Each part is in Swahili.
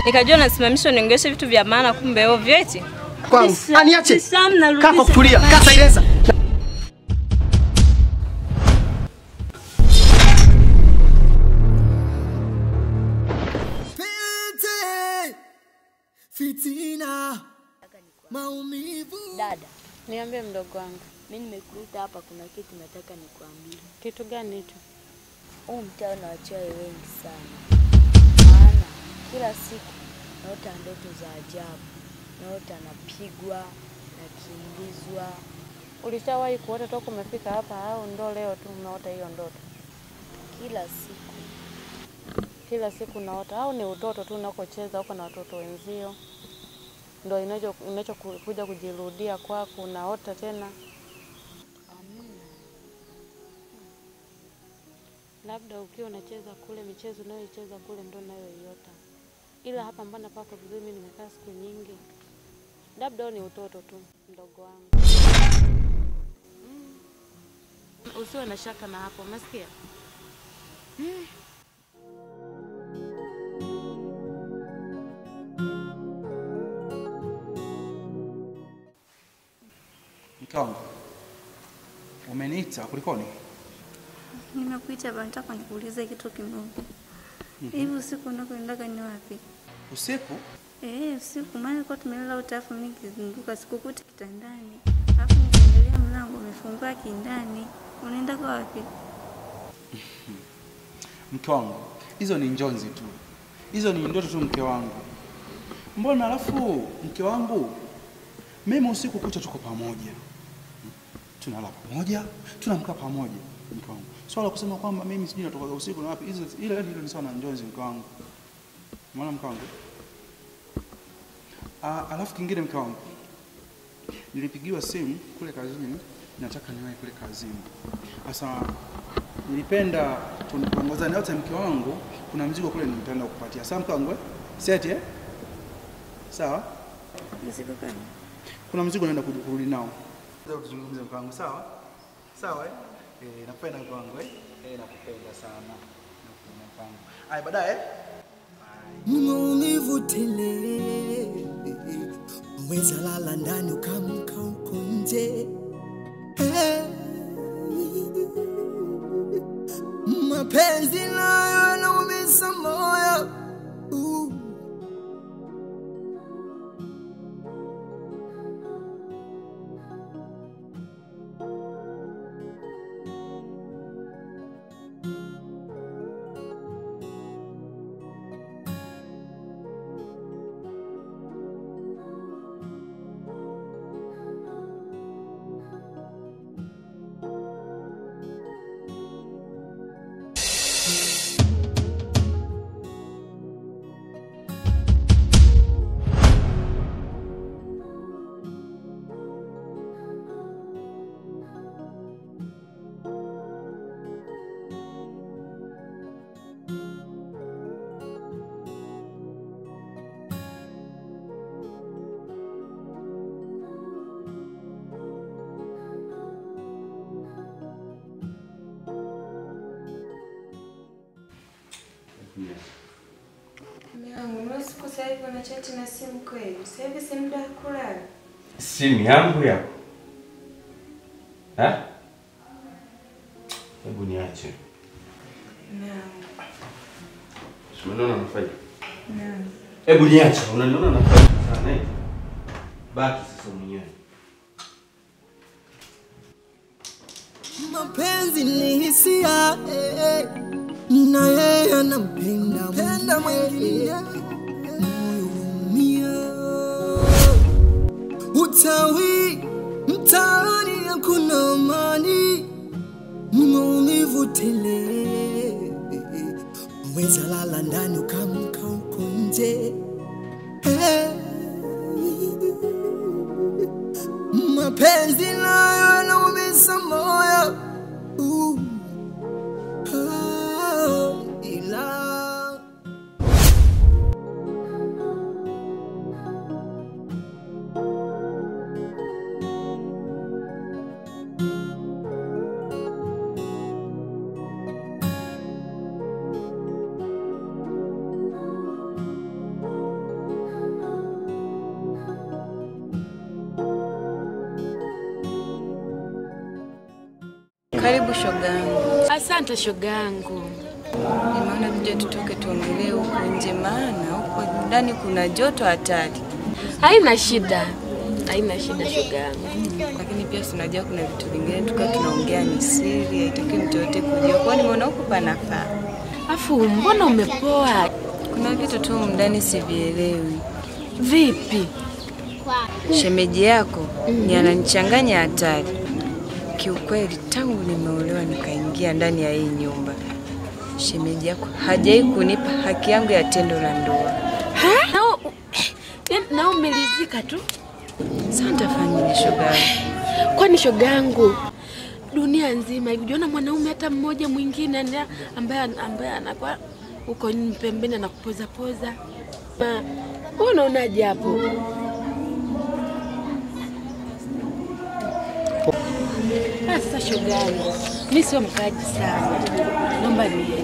Nikajua nasimamishwa niongeze vitu vya maana kumbe ovyo eti. Kwangu. Aniache. Kaka kutulia. Kasa ileza. Fitina. Maumivu. Dada, niambie mdogo wangu. Mimi nimekuita hapa kuna kitu nataka nikwambie. Kitu gani hicho? Huu mtaa na wachawi wengi sana. Maana kila siku naota ndoto za ajabu. Naota napigwa, nakimbizwa. Ulishawahi kuota toka umefika hapa au ndo leo tu unaota hiyo ndoto? Kila siku. Kila siku naota au ni utoto tu unakocheza huko na watoto wenzio? Ndio inachokuja kujirudia kwako unaota tena? Labda ukiwa unacheza kule michezo unayoicheza kule ndio unayoiota. Ila hapa mbona pako vizuri, mimi nimekaa siku nyingi. Labda ni utoto tu mdogo wangu. Usiwe na shaka na hapo, umesikia? Mkangu. Umeniita kulikoni? Nimekuita hapa nataka nikuulize kitu kimoja. Hivi usiku unakoenda ni wapi? Usiku? Usiku maana kwa tumelala utafu mimi kizunguka sikukuti kitandani. Alafu nikaendelea mlango umefungwa kindani. Unaenda kwa wapi? Mke wangu, hizo ni njonzi tu. Hizo ni ndoto tu mke wangu. Mbona alafu mke wangu mimi usiku kucha tuko pamoja. Tunalala pamoja, tunamka pamoja mke wangu. Swala kusema kwamba mimi sijui natoka usiku na wapi, hilo ni sawa na njonzi mke wangu. Umeona mke wangu? Alafu kingine mke wangu. Nilipigiwa simu kule kazini, nataka niwahi kule kazini. Sasa nilipenda tuongozane wote mke wangu, kuna mzigo kule nilipenda kukupatia. Sawa mke wangu? Seti Sawa? Mzigo gani? Kuna mzigo naenda kurudi nao. Ndio tuzungumze mke wangu, sawa? Sawa nakupenda mke wangu nakupenda sana. Nakupenda mke wangu. Hai baadaye. Maumivu tele. Mweza lala ndani ukamka uko nje. Mapenzi nayo yanaumiza moyo. Sasa hivi unachati na simu kweli? Sasa hivi si muda kulala. Simu yangu yako. Hebu niache. Naam. Unaona nafanya? Naam. Hebu niache, unaniona nafanya sana Baki sasa mwenyewe. Mapenzi ni hisia, na yeye anampenda mwingine. Utawi mtaani hakuna amani, maumivu tele. Mweza lala ndani ukamka uko nje. Mapenzi nayo yanaumiza moyo. Karibu shogangu. Asante shogangu. Nimeona tuje tutoke tuongelee huko nje, maana huko ndani kuna joto hatari. Haina shida. Haina shida shogangu. Lakini pia tunajua kuna vitu vingine tukao tunaongea ni siri, haitaki mtu yote kujua. Kwa nimeona huko panafaa. Afu mbona umepoa? Kuna vitu tu ndani sivielewi. Vipi? Shemeji yako ni ananichanganya hatari. Kiukweli tangu nimeolewa nikaingia ndani ya hii nyumba, shemeji yako hajai kunipa haki yangu ya tendo la ndoa. Na umelizika tu? Sasa nitafanya shogangu. Kwani shogangu, dunia nzima unaona mwanaume hata mmoja mwingine ambaye anakuwa uko pembeni na kupoza poza? Wewe unaonaje hapo? Sasa shogangu, mimi sio mkaji sana. Naomba niende.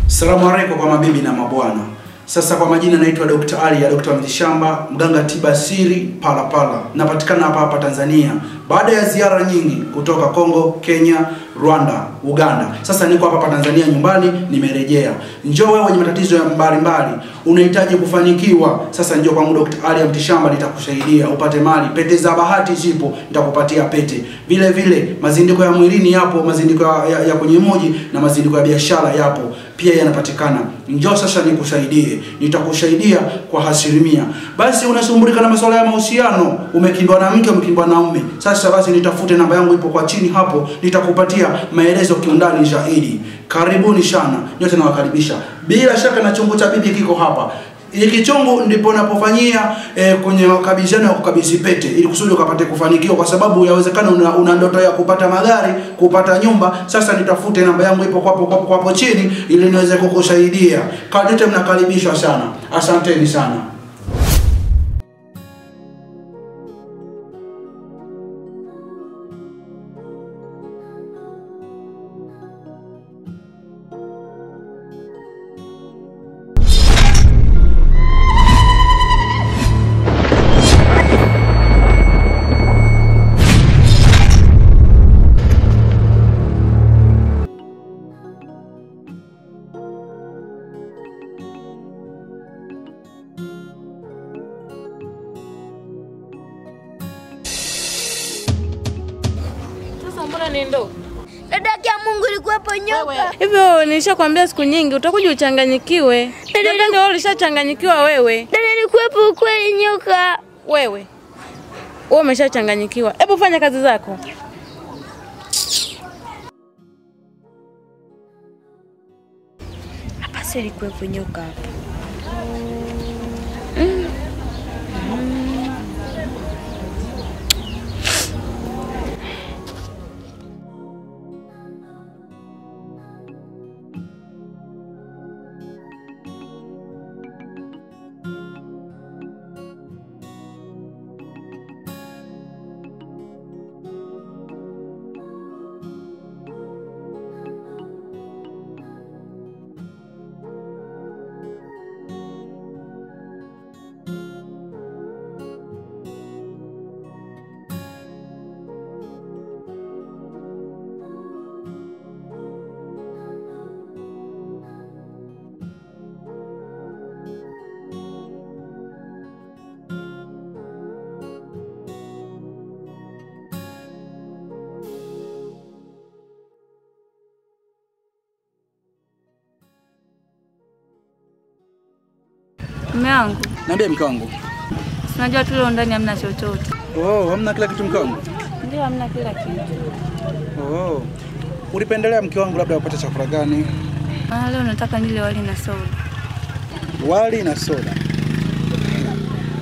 Salamu alaykum kwa mabibi na mabwana. Sasa kwa majina naitwa Dr. Ali ya Dr. Mtishamba, mganga tiba siri Pala. Napatikana hapa Tanzania. Baada ya ziara nyingi kutoka Kongo, Kenya, Rwanda, Uganda. Sasa niko hapa Tanzania nyumbani, nimerejea. Njoo wewe wenye matatizo ya mbalimbali, unahitaji kufanikiwa. Sasa njoo kwa Dr. Ali ya Mtishamba, nitakusaidia upate mali. Pete za bahati zipo, nitakupatia pete. Vile vile mazindiko ya mwilini yapo, mazindiko ya kwenye moji na mazindiko ya biashara yapo. Pia yanapatikana. Njoo sasa nikusaidie. Nitakusaidia kwa asilimia. Basi unasumbulika na masuala ya mahusiano, umekimbwa na mke, umekimbwa na mume. Sasa basi nitafute, namba yangu ipo kwa chini hapo, nitakupatia maelezo kiundani zaidi. Karibuni sana. Nyote nawakaribisha. Bila shaka na chungu cha bibi kiko hapa. Hiki chungu ndipo napofanyia kwenye makabidhiano ya kukabidhi pete ili kusudi ukapate kufanikiwa, kwa sababu yawezekana una ndoto ya kupata magari, kupata nyumba. Sasa nitafute, namba yangu ipo kwa hapo chini ili niweze kukusaidia. Kadete mnakaribishwa sana. Asanteni sana. Dada ya Mungu ilikuwepo nyoka. Hivyo nilishakwambia siku nyingi utakuja uchanganyikiwe. Dada ndio ulishachanganyikiwa wewe. Dada ilikuwepo kweli nyoka. Wewe umeshachanganyikiwa. Hebu fanya kazi zako. Hapa sasa ilikuwepo nyoka hapa. Mume wangu. Niambie mke wangu. Unajua tu leo ndani hamna chochote. Oh, hamna kila kitu mke wangu? Ndio hamna kila kitu. Oh. Ulipendelea mke wangu labda upate chakula gani? Leo nataka nile wali na soda. Wali na soda.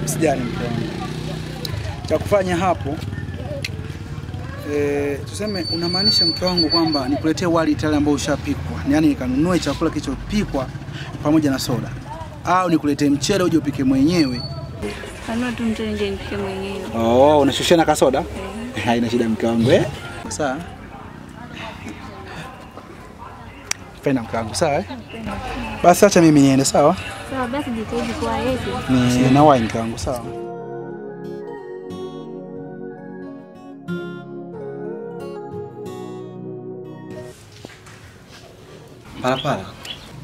Sijali mke wangu. Cha kufanya hapo tuseme unamaanisha mke wangu kwamba nikuletee wali tayari ambao ushapikwa. Yaani nikanunue chakula kilichopikwa pamoja na soda. Au nikuletee mchele uje upike mwenyewe? Kanua tu mchele nje nipike mwenyewe. Oh, unashushia na kasoda? Haina shida mke wangu Sawa. Nakupenda mke wangu, sawa? Basi acha mimi niende, sawa? Sawa basi jitahidi kwa yeye. Ni nawahi mke wangu, sawa? Parapara.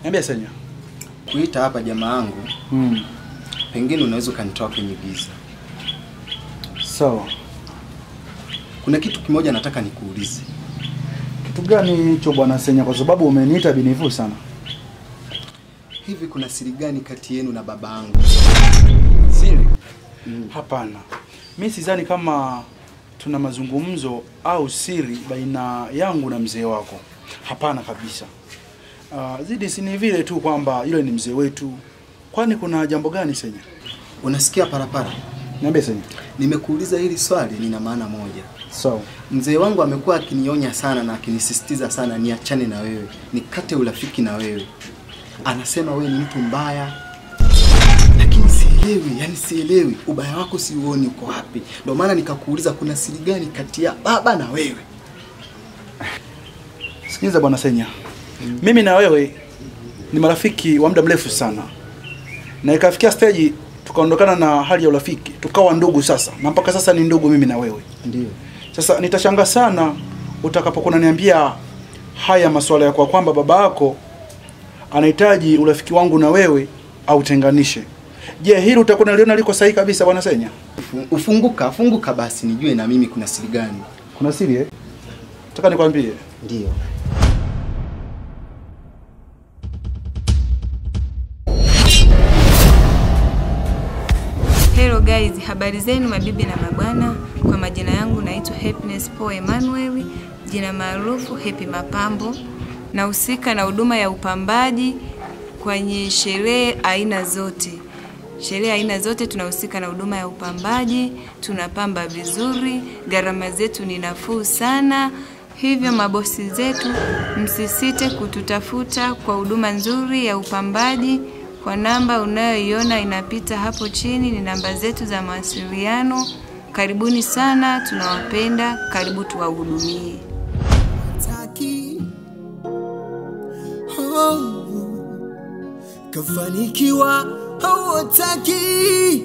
Niambia Senya. Kuita hapa jamaa yangu. Pengine unaweza kanitoa kwenye giza. Sawa. Kuna kitu kimoja nataka nikuulize. Kitu gani hicho bwana Senya, kwa sababu umeniita binifu sana? Hivi kuna siri gani kati yenu na baba yangu? Siri? Hapana. Mimi sidhani kama tuna mazungumzo au siri baina yangu na mzee wako. Hapana kabisa. Zidi si ni vile tu kwamba yule ni mzee wetu. Kwani kuna jambo gani Senya? Unasikia Parapara? Niambie Senya. Nimekuuliza hili swali lina maana moja. Sawa. Mzee wangu amekuwa akinionya sana na akinisisitiza sana niachane na wewe, nikate urafiki na wewe. Anasema wewe ni mtu mbaya. Lakini sielewi ubaya wako siuoni uko wapi. Ndio maana nikakuuliza kuna siri gani kati ya baba na wewe? Sikiliza bwana Senya. Mimi na wewe ni marafiki wa muda mrefu sana. Na ikafikia stage tukaondokana na hali ya urafiki, tukawa ndugu sasa. Na mpaka sasa ni ndugu mimi na wewe. Ndio. Sasa nitashangaa sana utakapokuwa unaniambia haya masuala ya kwa kwamba baba yako anahitaji urafiki wangu na wewe au tenganishe. Je, hili utakuwa unaliona liko sahihi kabisa bwana Senya? Funguka basi nijue na mimi kuna siri gani. Kuna siri eh? Nataka nikwambie. Ndio. Hello guys, habari zenu mabibi na mabwana. Kwa majina yangu naitwa Happiness Paul Emmanuel, jina maarufu Happy Mapambo. Nahusika na huduma ya upambaji kwenye sherehe aina zote. Sherehe aina zote tunahusika na huduma ya upambaji, tunapamba vizuri, gharama zetu ni nafuu sana. Hivyo mabosi zetu msisite kututafuta kwa huduma nzuri ya upambaji. Kwa namba unayoiona inapita hapo chini ni namba zetu za mawasiliano. Karibuni sana, tunawapenda, karibu tuwahudumie. Kafanikiwa hawataki